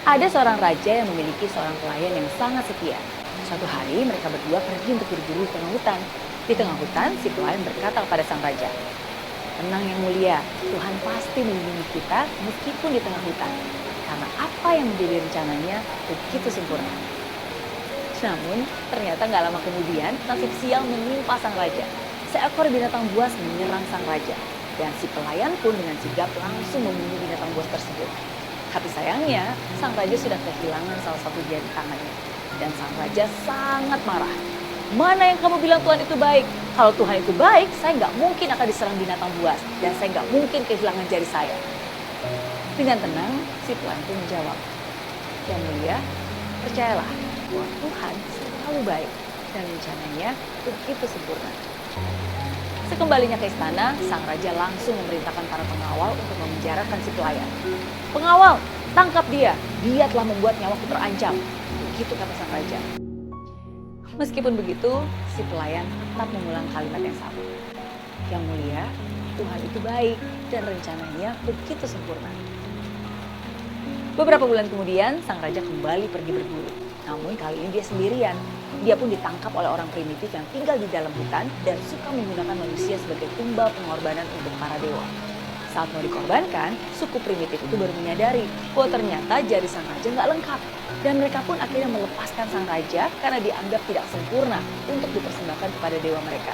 Ada seorang raja yang memiliki seorang pelayan yang sangat setia. Suatu hari mereka berdua pergi untuk berburu di tengah hutan. Di tengah hutan, si pelayan berkata kepada sang raja, "Tenang yang mulia, Tuhan pasti melindungi kita meskipun di tengah hutan. Karena apa yang menjadi rencananya begitu sempurna." Namun, ternyata nggak lama kemudian, nasib sial menimpa sang raja. Seekor binatang buas menyerang sang raja. Dan si pelayan pun dengan sigap langsung membunuh binatang buas tersebut. Tapi sayangnya, sang raja sudah kehilangan salah satu jari tangannya. Dan sang raja sangat marah. "Mana yang kamu bilang Tuhan itu baik? Kalau Tuhan itu baik, saya nggak mungkin akan diserang binatang buas. Dan saya nggak mungkin kehilangan jari saya." Dengan tenang, si pelayan pun menjawab, "Yang mulia, percayalah bahwa Tuhan selalu baik dan rencananya begitu sempurna." Sekembalinya ke istana, sang raja langsung memerintahkan para pengawal untuk memenjarakan si pelayan. "Pengawal, tangkap dia. Dia telah membuat nyawaku terancam." Begitu kata sang raja. Meskipun begitu, si pelayan tetap mengulang kalimat yang sama. "Yang mulia, Tuhan itu baik dan rencananya begitu sempurna." Beberapa bulan kemudian, sang raja kembali pergi berburu. Namun kali ini dia sendirian. Dia pun ditangkap oleh orang primitif yang tinggal di dalam hutan dan suka menggunakan manusia sebagai tumbal pengorbanan untuk para dewa. Saat mau dikorbankan, suku primitif itu baru menyadari bahwa ternyata jari sang raja nggak lengkap. Dan mereka pun akhirnya melepaskan sang raja karena dianggap tidak sempurna untuk dipersembahkan kepada dewa mereka.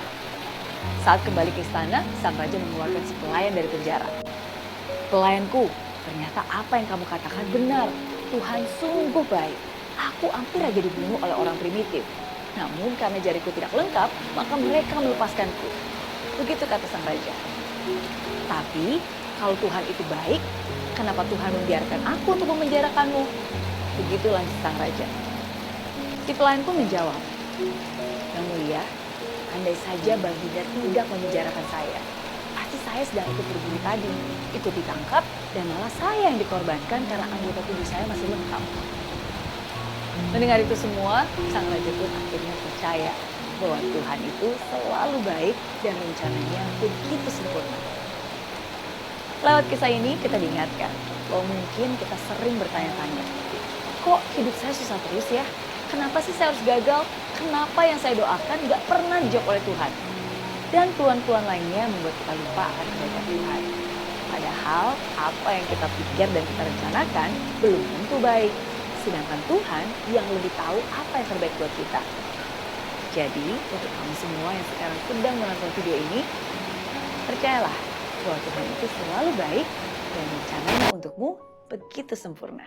Saat kembali ke istana, sang raja mengeluarkan si pelayan dari penjara. "Pelayanku, ternyata apa yang kamu katakan benar. Tuhan sungguh baik. Aku hampir aja dibunuh oleh orang primitif. Namun karena jariku tidak lengkap, maka mereka melepaskanku." Begitu kata sang raja. "Tapi kalau Tuhan itu baik, kenapa Tuhan membiarkan aku untuk memenjarakanmu?" Begitu lanjut sang raja. Si pelayan pun menjawab, "Yang mulia, andai saja Baginda tidak memenjarakan saya, pasti saya sedang ikut berburu tadi, ikut ditangkap, dan malah saya yang dikorbankan karena anggota tubuh saya masih lengkap." Mendengar itu semua, sang raja pun akhirnya percaya bahwa Tuhan itu selalu baik dan rencananya begitu sempurna. Lewat kisah ini kita diingatkan bahwa mungkin kita sering bertanya-tanya, kok hidup saya susah terus ya? Kenapa sih saya harus gagal? Kenapa yang saya doakan gak pernah dijawab oleh Tuhan? Dan keluhan-keluhan lainnya membuat kita lupa akan kebaikan Tuhan. Padahal apa yang kita pikir dan kita rencanakan belum tentu baik. Sedangkan Tuhan yang lebih tahu apa yang terbaik buat kita. Jadi untuk kamu semua yang sekarang sedang menonton video ini, percayalah bahwa Tuhan itu selalu baik dan rencananya untukmu begitu sempurna.